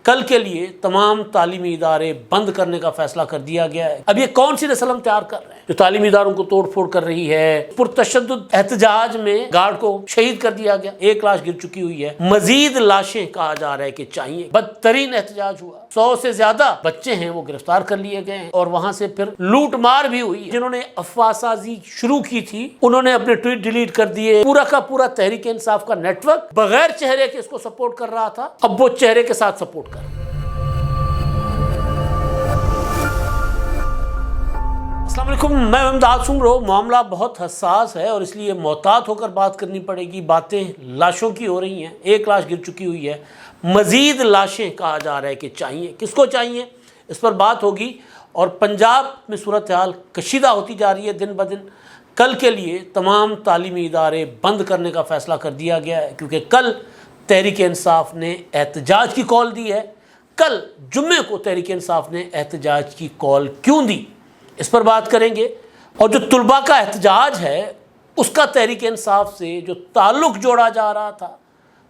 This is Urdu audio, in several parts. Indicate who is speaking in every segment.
Speaker 1: کل کے لیے تمام تعلیمی ادارے بند کرنے کا فیصلہ کر دیا گیا ہے۔ اب یہ کون سی نسل ہم تیار کر رہے ہیں جو تعلیمی اداروں کو توڑ پھوڑ کر رہی ہے؟ پرتشدد احتجاج میں گارڈ کو شہید کر دیا گیا، 1 لاش گر چکی ہوئی ہے، مزید لاشیں کہا جا رہا ہے کہ چاہیے۔ بدترین احتجاج ہوا، 100 سے زیادہ بچے ہیں وہ گرفتار کر لیے گئے ہیں، اور وہاں سے پھر لوٹ مار بھی ہوئی۔ جنہوں نے افواہ سازی شروع کی تھی انہوں نے اپنے ٹویٹ ڈیلیٹ کر دیے۔ پورا کا پورا تحریک انصاف کا نیٹ ورک بغیر چہرے کے اس کو سپورٹ کر رہا تھا، اب وہ چہرے کے ساتھ سپورٹ کر رہا ہے۔ السلام علیکم، میں امداد سنگرو۔ معاملہ بہت حساس ہے اور اس لیے محتاط ہو کر بات کرنی پڑے گی۔ باتیں لاشوں کی ہو رہی ہیں، 1 لاش گر چکی ہوئی ہے، مزید لاشیں کہا جا رہا ہے کہ چاہیے۔ کس کو چاہیے اس پر بات ہوگی، اور پنجاب میں صورتحال کشیدہ ہوتی جا رہی ہے دن بدن۔ کل کے لیے تمام تعلیمی ادارے بند کرنے کا فیصلہ کر دیا گیا ہے، کیونکہ کل تحریک انصاف نے احتجاج کی کال دی ہے۔ کل جمعے کو تحریک انصاف نے احتجاج کی کال کیوں دی، اس پر بات کریں گے۔ اور جو طلباء کا احتجاج ہے اس کا تحریک انصاف سے جو تعلق جوڑا جا رہا تھا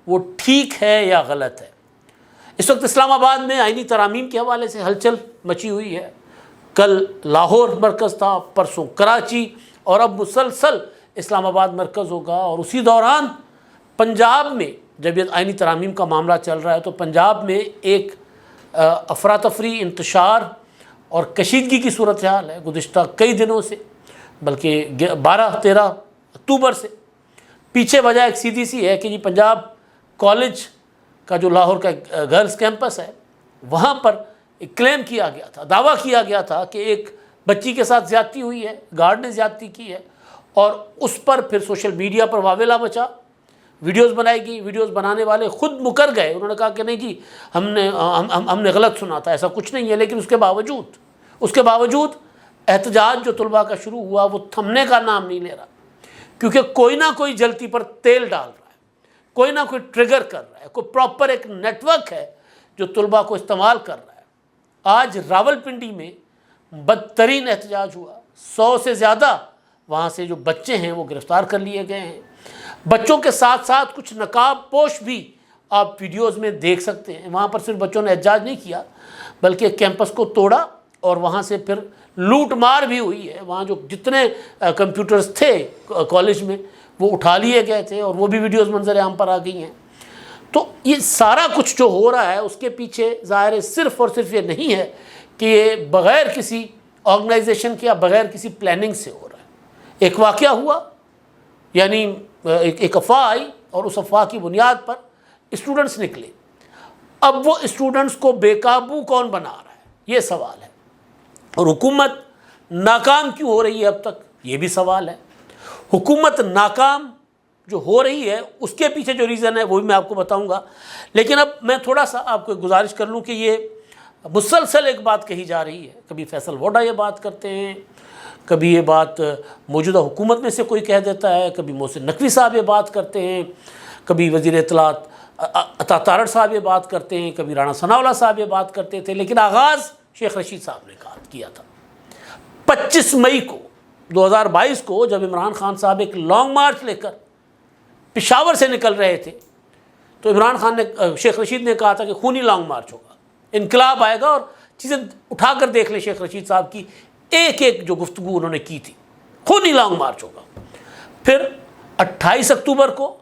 Speaker 1: وہ ٹھیک ہے یا غلط ہے۔ اس وقت اسلام آباد میں آئینی ترامیم کے حوالے سے ہلچل مچی ہوئی ہے۔ کل لاہور مرکز تھا، پرسوں کراچی، اور اب مسلسل اسلام آباد مرکز ہوگا۔ اور اسی دوران پنجاب میں جب یہ آئینی ترامیم کا معاملہ چل رہا ہے تو پنجاب میں ایک افراتفری، انتشار اور کشیدگی کی صورتحال ہے گزشتہ کئی دنوں سے، بلکہ 12-13 اکتوبر سے۔ پیچھے وجہ ایک سیدھی سی ہے کہ پنجاب کالج کا جو لاہور کا گرلز کیمپس ہے وہاں پر ایک کلیم کیا گیا تھا، دعویٰ کیا گیا تھا کہ ایک بچی کے ساتھ زیادتی ہوئی ہے، گارڈ نے زیادتی کی ہے، اور اس پر پھر سوشل میڈیا پر واویلا مچا، ویڈیوز بنائی گئی۔ ویڈیوز بنانے والے خود مکر گئے، انہوں نے کہا کہ نہیں جی ہم نے غلط سنا تھا، ایسا کچھ نہیں ہے۔ لیکن اس کے باوجود احتجاج جو طلباء کا شروع ہوا وہ تھمنے کا نام نہیں لے رہا، کیونکہ کوئی نہ کوئی جلتی پر تیل ڈال رہا ہے، کوئی نہ کوئی ٹریگر کر رہا ہے، کوئی پراپر ایک نیٹ ورک ہے جو طلباء کو استعمال کر رہا ہے۔ آج راولپنڈی میں بدترین احتجاج ہوا، 100 سے زیادہ وہاں سے جو بچے ہیں وہ گرفتار کر لیے گئے ہیں۔ بچوں کے ساتھ ساتھ کچھ نقاب پوش بھی آپ ویڈیوز میں دیکھ سکتے ہیں۔ وہاں پر صرف بچوں نے احتجاج نہیں کیا بلکہ کیمپس کو توڑا، اور وہاں سے پھر لوٹ مار بھی ہوئی ہے۔ وہاں جو جتنے کمپیوٹرز تھے کالج میں وہ اٹھا لیے گئے تھے، اور وہ بھی ویڈیوز منظر عام پر آ گئی ہیں۔ تو یہ سارا کچھ جو ہو رہا ہے اس کے پیچھے ظاہر ہے صرف اور صرف یہ نہیں ہے کہ یہ بغیر کسی آرگنائزیشن کے یا بغیر کسی پلاننگ سے ہو رہا ہے۔ ایک واقعہ ہوا، یعنی ایک افواہ آئی، اور اس افواہ کی بنیاد پر اسٹوڈنٹس نکلے۔ اب وہ اسٹوڈنٹس کو بے قابو کون بنا رہا ہے، یہ سوال ہے۔ اور حکومت ناکام کیوں ہو رہی ہے اب تک، یہ بھی سوال ہے۔ حکومت ناکام جو ہو رہی ہے اس کے پیچھے جو ریزن ہے وہ بھی میں آپ کو بتاؤں گا۔ لیکن اب میں تھوڑا سا آپ کو گزارش کر لوں کہ یہ مسلسل ایک بات کہی جا رہی ہے، کبھی فیصل ووڈا یہ بات کرتے ہیں، کبھی یہ بات موجودہ حکومت میں سے کوئی کہہ دیتا ہے، کبھی محسن نقوی صاحب یہ بات کرتے ہیں، کبھی وزیر اطلاعات عطا تارڑ صاحب یہ بات کرتے ہیں، کبھی رانا ثناء اللہ صاحب یہ بات کرتے تھے۔ لیکن آغاز شیخ رشید صاحب نے کیا تھا 25 مئی کو 2022 کو، جب عمران خان صاحب ایک لانگ مارچ لے کر پشاور سے نکل رہے تھے، تو عمران خان نے، شیخ رشید نے کہا تھا کہ خونی لانگ مارچ ہوگا، انقلاب آئے گا۔ اور چیزیں اٹھا کر دیکھ لیں شیخ رشید صاحب کی ایک جو گفتگو انہوں نے کی تھی، خونی لانگ مارچ ہوگا۔ پھر 28 اکتوبر کو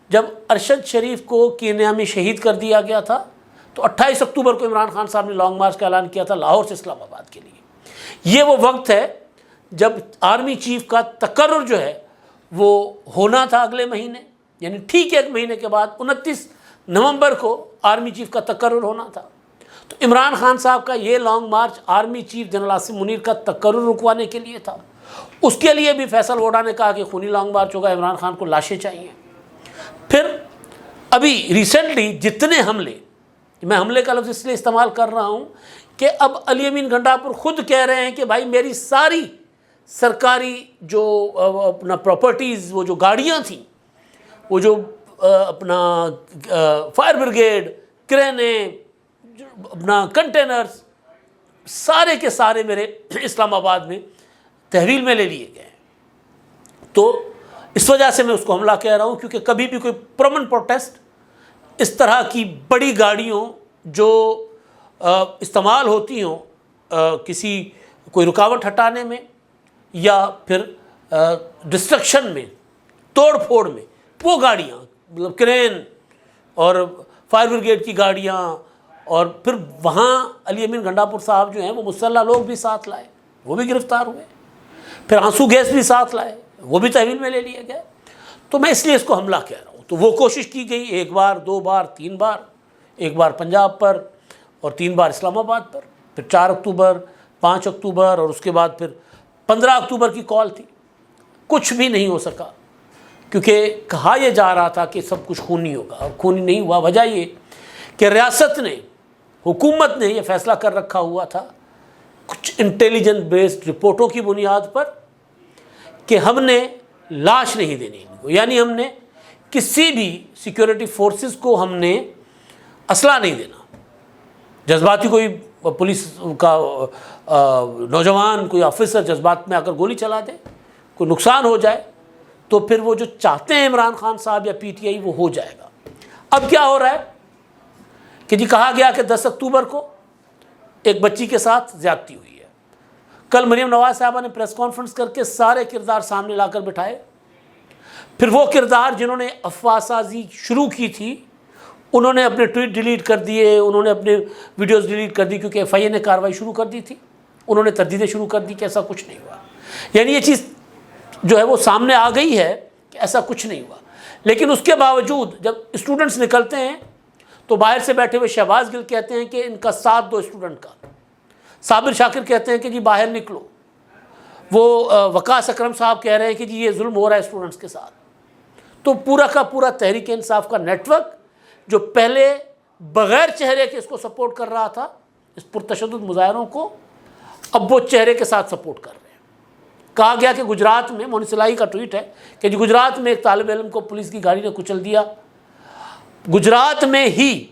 Speaker 1: جب ارشد شریف کو کینیا میں شہید کر دیا گیا تھا، تو 28 اکتوبر کو عمران خان صاحب نے لانگ مارچ کا اعلان کیا تھا لاہور سے اسلام آباد کے لیے۔ یہ وہ وقت ہے جب آرمی چیف کا تقرر جو ہے وہ ہونا تھا اگلے مہینے، یعنی ٹھیک 1 مہینے کے بعد 29 نومبر کو آرمی چیف کا تقرر ہونا تھا۔ تو عمران خان صاحب کا یہ long march army chief general Asim Munir کا تقرر رکوانے کے لیے تھا۔ اس کے لیے بھی فیصل ووڈا نے کہا کہ خونی لانگ مارچ ہوگا، عمران خان کو لاشیں چاہیے۔ پھر ابھی ریسنٹلی جتنے حملے، میں حملے کا لفظ اس لیے استعمال کر رہا ہوں کہ اب علی امین گنڈاپور خود کہہ رہے ہیں کہ بھائی میری ساری سرکاری جو اپنا پراپرٹیز، وہ جو گاڑیاں تھیں، وہ جو اپنا فائر بریگیڈ، کرینیں، اپنا کنٹینرز، سارے کے سارے میرے اسلام آباد میں تحویل میں لے لیے گئے ہیں۔ تو اس وجہ سے میں اس کو حملہ کہہ رہا ہوں، کیونکہ کبھی بھی کوئی پرامن پروٹیسٹ اس طرح کی بڑی گاڑیوں جو استعمال ہوتی ہوں کسی کوئی رکاوٹ ہٹانے میں یا پھر ڈسٹرکشن میں، توڑ پھوڑ میں، وہ گاڑیاں مطلب کرین اور فائر بریگیڈ کی گاڑیاں، اور پھر وہاں علی امین گنڈاپور صاحب جو ہیں وہ مسلح لوگ بھی ساتھ لائے، وہ بھی گرفتار ہوئے، پھر آنسو گیس بھی ساتھ لائے، وہ بھی تحویل میں لے لیے گئے۔ تو میں اس لیے اس کو حملہ کہہ رہا ہوں۔ تو وہ کوشش کی گئی، ایک بار، دو بار، تین بار، ایک بار پنجاب پر اور 3 بار اسلام آباد پر، پھر 4 اکتوبر، 5 اکتوبر، اور اس کے بعد پھر 15 اکتوبر کی کال تھی۔ کچھ بھی نہیں ہو سکا، کیونکہ کہا یہ جا رہا تھا کہ سب کچھ خونی ہوگا، اور خونی نہیں ہوا۔ وجہ یہ کہ ریاست نے، حکومت نے یہ فیصلہ کر رکھا ہوا تھا کچھ انٹیلیجنٹ بیسڈ رپورٹوں کی بنیاد پر کہ ہم نے لاش نہیں دینی ان کو، یعنی ہم نے کسی بھی سیکیورٹی فورسز کو ہم نے اسلحہ نہیں دینا۔ جذباتی کوئی پولیس کا نوجوان، کوئی آفیسر جذبات میں آ کر گولی چلا دے، کوئی نقصان ہو جائے، تو پھر وہ جو چاہتے ہیں عمران خان صاحب یا پی ٹی آئی وہ ہو جائے گا۔ اب کیا ہو رہا ہے کہ جی کہا گیا کہ 10 اکتوبر کو ایک بچی کے ساتھ زیادتی ہوئی ہے۔ کل مریم نواز صاحبہ نے پریس کانفرنس کر کے سارے کردار سامنے لا کر بٹھائے۔ پھر وہ کردار جنہوں نے افواہ سازی شروع کی تھی، انہوں نے اپنے ٹویٹ ڈیلیٹ کر دیے، انہوں نے اپنے ویڈیوز ڈیلیٹ کر دی، کیونکہ ایف آئی اے نے کارروائی شروع کر دی تھی۔ انہوں نے تردیدیں شروع کر دی کہ ایسا کچھ نہیں ہوا۔ یعنی یہ چیز جو ہے وہ سامنے آ گئی ہے کہ ایسا کچھ نہیں ہوا۔ لیکن اس کے باوجود جب اسٹوڈنٹس نکلتے ہیں تو باہر سے بیٹھے ہوئے شہباز گل کہتے ہیں کہ ان کا ساتھ دو اسٹوڈنٹ کا، صابر شاکر کہتے ہیں کہ جی باہر نکلو، وہ وقاص اکرم صاحب کہہ رہے ہیں کہ جی یہ ظلم ہو رہا ہے اسٹوڈنٹس کے ساتھ۔ تو پورا کا پورا تحریک انصاف کا نیٹ ورک جو پہلے بغیر چہرے کے اس کو سپورٹ کر رہا تھا، اس پرتشدد مظاہروں کو، اب وہ چہرے کے ساتھ سپورٹ کر رہے ہیں۔ کہا گیا کہ گجرات میں، مونی سلائی کا ٹویٹ ہے کہ جی گجرات میں ایک طالب علم کو پولیس کی گاڑی نے کچل دیا، گجرات میں ہی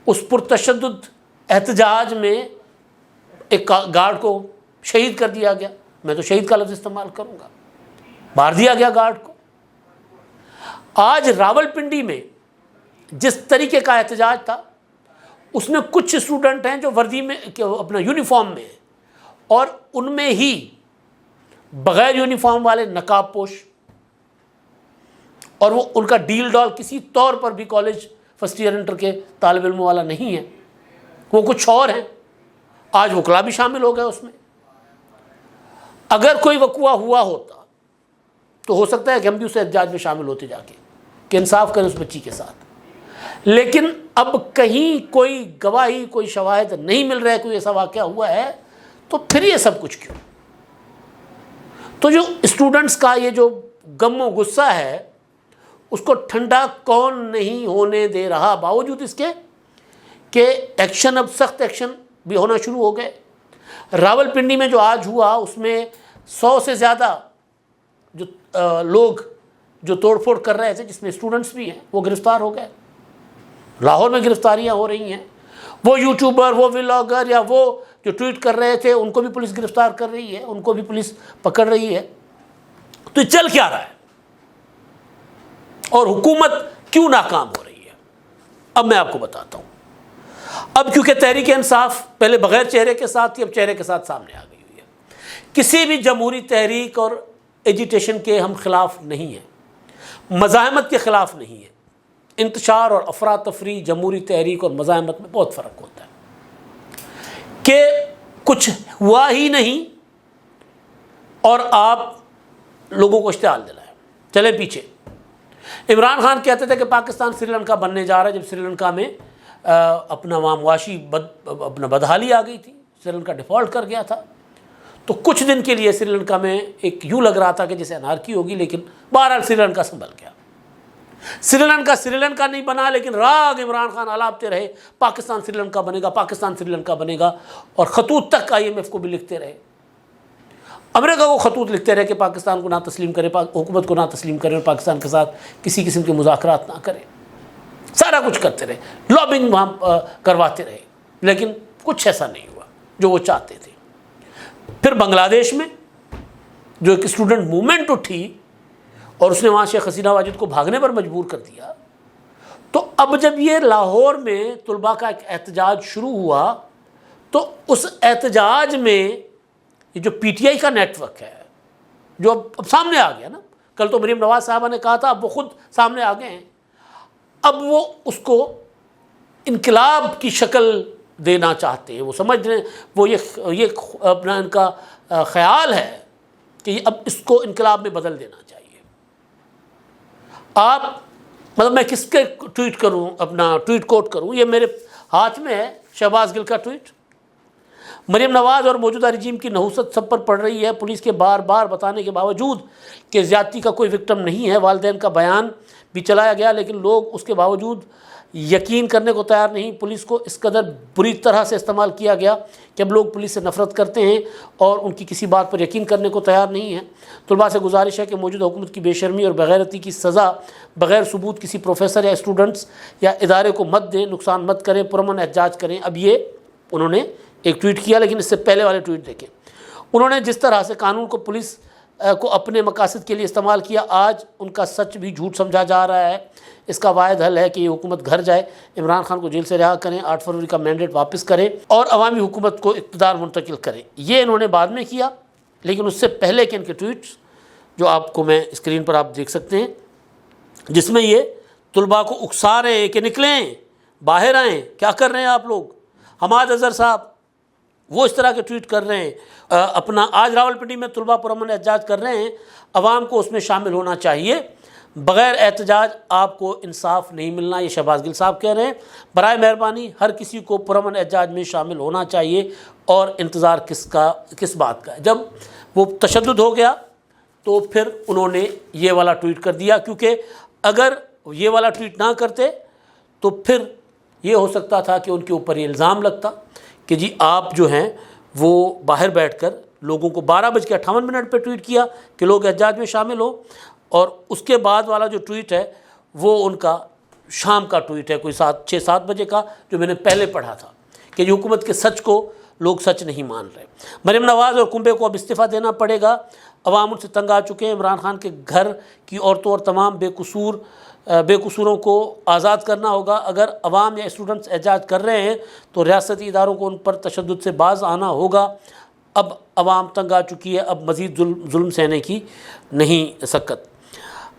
Speaker 1: اس پرتشدد احتجاج میں ایک گارڈ کو شہید کر دیا گیا۔ میں تو شہید کا لفظ استعمال کروں گا، مار دیا گیا گارڈ کو۔ آج راول پنڈی میں جس طریقے کا احتجاج تھا، اس میں کچھ اسٹوڈنٹ ہیں جو وردی میں اپنا یونیفارم میں ہیں، اور ان میں ہی بغیر یونیفارم والے نقاب پوش، اور وہ ان کا ڈیل ڈال کسی طور پر بھی کالج فرسٹ ایئر انٹر کے طالب علموں والا نہیں ہے، وہ کچھ اور ہیں۔ آج وکلا بھی شامل ہو گئے اس میں۔ اگر کوئی وقوع ہوا ہوتا تو ہو سکتا ہے کہ ہم بھی اس احتجاج میں شامل ہوتے جا کے کہ انصاف کریں اس بچی کے ساتھ۔ لیکن اب کہیں کوئی گواہی، کوئی شواہد نہیں مل رہا ہے کوئی ایسا واقعہ ہوا ہے، تو پھر یہ سب کچھ کیوں؟ تو جو اسٹوڈنٹس کا یہ جو غم و غصہ ہے، اس کو ٹھنڈا کون نہیں ہونے دے رہا، باوجود اس کے کہ ایکشن، اب سخت ایکشن بھی ہونا شروع ہو گئے۔ راول پنڈی میں جو آج ہوا، اس میں 100 سے زیادہ جو لوگ جو توڑ پھوڑ کر رہے تھے، جس میں اسٹوڈنٹس بھی ہیں، وہ گرفتار ہو گئے۔ لاہور میں گرفتاریاں ہو رہی ہیں، وہ یوٹیوبر، وہ ولاگر، یا وہ جو ٹویٹ کر رہے تھے، ان کو بھی پولیس گرفتار کر رہی ہے، ان کو بھی پولیس پکڑ رہی ہے۔ تو یہ چل کیا رہا ہے اور حکومت کیوں ناکام ہو رہی ہے؟ اب میں آپ کو بتاتا ہوں۔ اب کیونکہ تحریک انصاف پہلے بغیر چہرے کے ساتھ تھی، اب چہرے کے ساتھ سامنے آ گئی ہوئی ہے۔ کسی بھی جمہوری تحریک اور ایجیٹیشن کے ہم خلاف نہیں ہیں، مزاحمت کے خلاف نہیں ہیں۔ انتشار اور افراتفری، جمہوری تحریک اور مزاحمت میں بہت فرق ہوتا ہے کہ کچھ ہوا ہی نہیں اور آپ لوگوں کو اشتعال دلائیں۔ چلے پیچھے، عمران خان کہتے تھے کہ پاکستان سری لنکا بننے جا رہا ہے، جب سری لنکا میں اپنا وہاں معاشی اپنا بدحالی آ گئی تھی، سری لنکا ڈیفالٹ کر گیا تھا، تو کچھ دن کے لیے سری لنکا میں ایک یوں لگ رہا تھا کہ جیسے انارکی ہوگی، لیکن بہرحال سری لنکا سنبھل گیا۔ سری لنکا نہیں بنا، لیکن راگ عمران خان الاپتے رہے، پاکستان سری لنکا بنے گا، پاکستان سری لنکا بنے گا، اور خطوط تک IMF کو بھی لکھتے رہے، امریکہ کو خطوط لکھتے رہے کہ پاکستان کو نہ تسلیم کرے، حکومت کو نہ تسلیم کرے، اور پاکستان کے ساتھ کسی قسم کے مذاکرات نہ کرے، سارا کچھ کرتے رہے، لابنگ وہاں کرواتے رہے، لیکن کچھ ایسا نہیں ہوا جو وہ چاہتے تھے۔ پھر بنگلہ دیش میں جو ایک اسٹوڈنٹ موومنٹ اٹھی اور اس نے وہاں شیخ حسینہ واجد کو بھاگنے پر مجبور کر دیا، تو اب جب یہ لاہور میں طلباء کا ایک احتجاج شروع ہوا تو اس احتجاج میں یہ جو پی ٹی آئی کا نیٹ ورک ہے جو اب سامنے آ گیا نا، کل تو مریم نواز صاحبہ نے کہا تھا، اب وہ خود سامنے آ گئے ہیں، اب وہ اس کو انقلاب کی شکل دینا چاہتے ہیں، وہ سمجھ رہے ہیں، وہ یہ اپنا ان کا خیال ہے کہ اب اس کو انقلاب میں بدل دینا چاہیے۔ آپ مطلب میں کس کے ٹویٹ کروں، اپنا ٹویٹ کوٹ کروں، یہ میرے ہاتھ میں ہے شہباز گل کا ٹویٹ۔ مریم نواز اور موجودہ رجیم کی نحوست سب پر پڑ رہی ہے، پولیس کے بار بار بتانے کے باوجود کہ زیادتی کا کوئی وکٹم نہیں ہے، والدین کا بیان بھی چلایا گیا لیکن لوگ اس کے باوجود یقین کرنے کو تیار نہیں۔ پولیس کو اس قدر بری طرح سے استعمال کیا گیا کہ اب لوگ پولیس سے نفرت کرتے ہیں اور ان کی کسی بات پر یقین کرنے کو تیار نہیں ہیں۔ طلباء سے گزارش ہے کہ موجودہ حکومت کی بے شرمی اور بغیرتی کی سزا بغیر ثبوت کسی پروفیسر یا اسٹوڈنٹس یا ادارے کو مت دیں، نقصان مت کریں، پرامن احتجاج کریں۔ اب یہ انہوں نے ایک ٹویٹ کیا، لیکن اس سے پہلے والے ٹویٹ دیکھیں۔ انہوں نے جس طرح سے قانون کو پولیس کو اپنے مقاصد کے لیے استعمال کیا، آج ان کا سچ بھی جھوٹ سمجھا جا رہا ہے۔ اس کا واحد حل ہے کہ یہ حکومت گھر جائے، عمران خان کو جیل سے رہا کریں، 8 فروری کا مینڈیٹ واپس کریں اور عوامی حکومت کو اقتدار منتقل کریں۔ یہ انہوں نے بعد میں کیا، لیکن اس سے پہلے کے ان کے ٹویٹس جو آپ کو میں اسکرین پر آپ دیکھ سکتے ہیں، جس میں یہ طلباء کو اکسا رہے ہیں کہ نکلیں، باہر آئیں، کیا کر رہے ہیں آپ لوگ۔ حماد اظہر صاحب وہ اس طرح کے ٹویٹ کر رہے ہیں، اپنا آج راولپنڈی میں طلباء پرامن احتجاج کر رہے ہیں، عوام کو اس میں شامل ہونا چاہیے، بغیر احتجاج آپ کو انصاف نہیں ملنا، یہ شہباز گل صاحب کہہ رہے ہیں۔ برائے مہربانی ہر کسی کو پرامن احتجاج میں شامل ہونا چاہیے، اور انتظار کس بات کا ہے۔ جب وہ تشدد ہو گیا تو پھر انہوں نے یہ والا ٹویٹ کر دیا، کیونکہ اگر یہ والا ٹویٹ نہ کرتے تو پھر یہ ہو سکتا تھا کہ ان کے اوپر یہ الزام لگتا کہ جی آپ جو ہیں وہ باہر بیٹھ کر لوگوں کو 12:58 پہ ٹویٹ کیا کہ لوگ احتجاج میں شامل ہو، اور اس کے بعد والا جو ٹویٹ ہے وہ ان کا شام کا ٹویٹ ہے، کوئی 6-7 بجے کا، جو میں نے پہلے پڑھا تھا کہ جو حکومت کے سچ کو لوگ سچ نہیں مان رہے۔ مریم نواز اور کنبے کو اب استعفیٰ دینا پڑے گا، عوام ان سے تنگ آ چکے ہیں۔ عمران خان کے گھر کی عورتوں اور تمام بے قصوروں کو آزاد کرنا ہوگا۔ اگر عوام یا اسٹوڈنٹس احتجاج کر رہے ہیں تو ریاستی اداروں کو ان پر تشدد سے باز آنا ہوگا۔ اب عوام تنگ آ چکی ہے، اب مزید ظلم سہنے کی نہیں سکت۔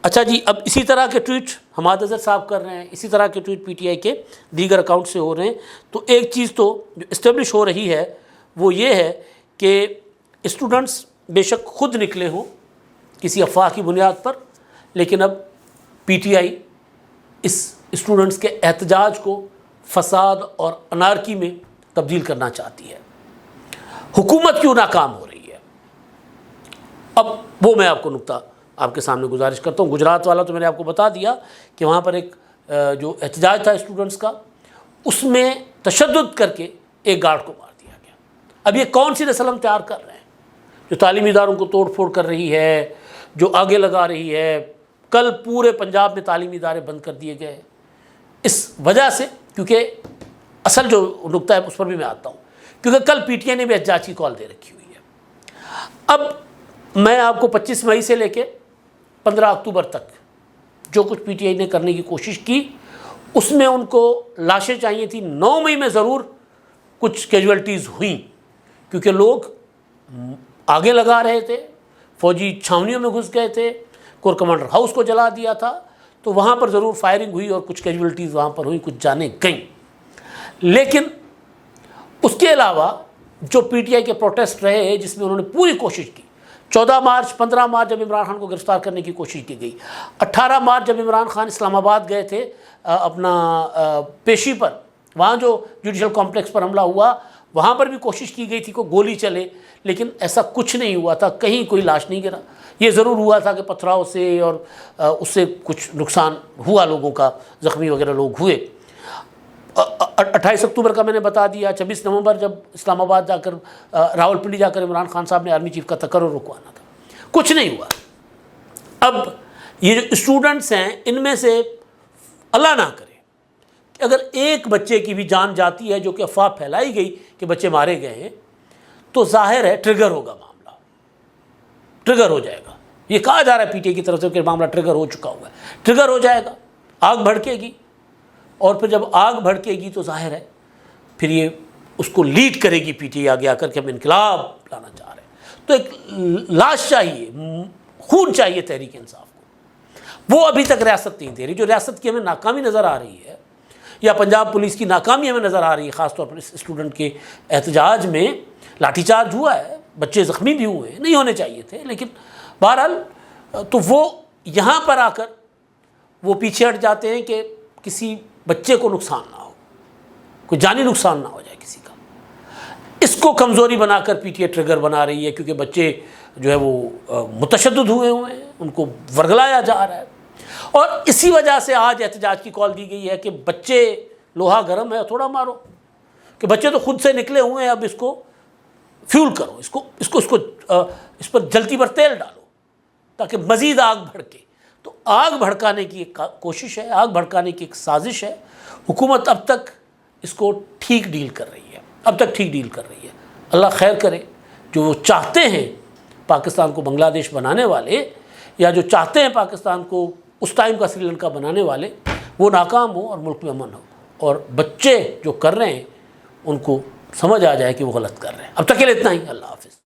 Speaker 1: اچھا جی، اب اسی طرح کے ٹویٹ حماد اظہر صاحب کر رہے ہیں، اسی طرح کے ٹویٹ پی ٹی آئی کے دیگر اکاؤنٹ سے ہو رہے ہیں۔ تو ایک چیز تو جو اسٹیبلش ہو رہی ہے وہ یہ ہے کہ اسٹوڈنٹس بے شک خود نکلے ہوں کسی افواہ کی بنیاد پر، لیکن اب P T I us students کے احتجاج کو فساد اور انارکی میں تبدیل کرنا چاہتی ہے۔ حکومت کیوں ناکام ہو رہی ہے؟ اب وہ میں آپ کو نقطہ آپ کے سامنے گزارش کرتا ہوں۔ گجرات والا تو میں نے آپ کو بتا دیا کہ وہاں پر ایک جو احتجاج تھا اسٹوڈنٹس کا، اس میں تشدد کر کے ایک گارڈ کو مار دیا گیا۔ اب یہ کون سی نسل ہم تیار کر رہے ہیں جو تعلیمی اداروں کو توڑ پھوڑ کر رہی ہے، جو آگے لگا رہی ہے۔ کل پورے پنجاب میں تعلیمی ادارے بند کر دیے گئے اس وجہ سے، کیونکہ اصل جو نقطہ ہے اس پر بھی میں آتا ہوں، کیونکہ کل پی ٹی آئی نے بھی احتجاج کی کال دے رکھی ہوئی ہے۔ اب میں آپ کو 25 مئی سے لے کے 15 اکتوبر تک جو کچھ پی ٹی آئی نے کرنے کی کوشش کی، اس میں ان کو لاشیں چاہیے تھیں۔ 9 مئی میں ضرور کچھ کیجویلٹیز ہوئیں، کیونکہ لوگ آگے لگا رہے تھے، فوجی چھاونیوں میں گھس گئے تھے، کور کمانڈر ہاؤس کو جلا دیا تھا، تو وہاں پر ضرور فائرنگ ہوئی اور کچھ کیجویلٹیز وہاں پر ہوئیں، کچھ جانیں گئیں۔ لیکن اس کے علاوہ جو پی ٹی آئی کے پروٹیسٹ رہے جس میں انہوں نے پوری کوشش کی، 14 مارچ 15 مارچ جب عمران خان کو گرفتار کرنے کی کوشش کی گئی، 18 مارچ جب عمران خان اسلام آباد گئے تھے اپنا پیشی پر، وہاں جو جوڈیشل کمپلیکس پر حملہ ہوا وہاں پر بھی کوشش کی گئی تھی کہ گولی چلے، لیکن ایسا کچھ نہیں ہوا تھا، کہیں کوئی لاش نہیں گرا۔ یہ ضرور ہوا تھا کہ پتھراؤ سے اور اس سے کچھ نقصان ہوا، لوگوں کا زخمی وغیرہ لوگ ہوئے۔ 28 اکتوبر کا میں نے بتا دیا۔ 26 نومبر جب اسلام آباد جا کر راولپنڈی جا کر عمران خان صاحب نے آرمی چیف کا تقرر رکوانا تھا، کچھ نہیں ہوا۔ اب یہ جو اسٹوڈنٹس ہیں ان میں سے اللہ نہ کرے کہ اگر ایک بچے کی بھی جان جاتی ہے، جو کہ افواہ پھیلائی گئی کہ بچے مارے گئے ہیں، تو ظاہر ہے ٹریگر ہوگا، معاملہ ٹریگر ہو جائے گا۔ یہ کہا جا رہا ہے پی ٹی آئی کی طرف سے کہ معاملہ ٹریگر ہو چکا ہوا ہے، ٹریگر ہو جائے گا، آگ بھڑکے گی، اور پھر جب آگ بھڑکے گی تو ظاہر ہے پھر یہ اس کو لیڈ کرے گی پی ٹی آئی آگے آ کر کے ہم انقلاب لانا چاہ رہے ہیں. تو ایک لاش چاہیے، خون چاہیے تحریک انصاف کو. وہ ابھی تک ریاست نہیں دے رہی. جو ریاست کی ہمیں ناکامی نظر آ رہی ہے یا پنجاب پولیس کی ناکامی ہمیں نظر آ رہی ہے، خاص طور پر اس اسٹوڈنٹ کے احتجاج میں لاٹھی چارج ہوا ہے، بچے زخمی بھی ہوئے ہیں، نہیں ہونے چاہیے تھے، لیکن بہرحال تو وہ یہاں پر آ کر وہ پیچھے ہٹ جاتے ہیں کہ کسی بچے کو نقصان نہ ہو، کوئی جانی نقصان نہ ہو جائے کسی کا. اس کو کمزوری بنا کر پی ٹی آئی ٹریگر بنا رہی ہے، کیونکہ بچے جو ہے وہ متشدد ہوئے ہیں، ان کو ورگلایا جا رہا ہے. اور اسی وجہ سے آج احتجاج کی کال دی گئی ہے کہ بچے لوہا گرم ہے تھوڑا مارو، کہ بچے تو خود سے نکلے ہوئے ہیں، اب اس کو فیول کرو، اس پر جلتی پر تیل ڈالو تاکہ مزید آگ بھڑکے. تو آگ بھڑکانے کی ایک کوشش ہے، آگ بھڑکانے کی ایک سازش ہے. حکومت اب تک اس کو ٹھیک ڈیل کر رہی ہے، اللہ خیر کرے. جو وہ چاہتے ہیں پاکستان کو بنگلہ دیش بنانے والے، یا جو چاہتے ہیں پاکستان کو اس ٹائم کا سری لنکا بنانے والے، وہ ناکام ہو اور ملک میں امن ہو، اور بچے جو کر رہے ہیں ان کو سمجھ آ جائے کہ وہ غلط کر رہے ہیں. اب تک کے لیے اتنا ہی. اللہ حافظ.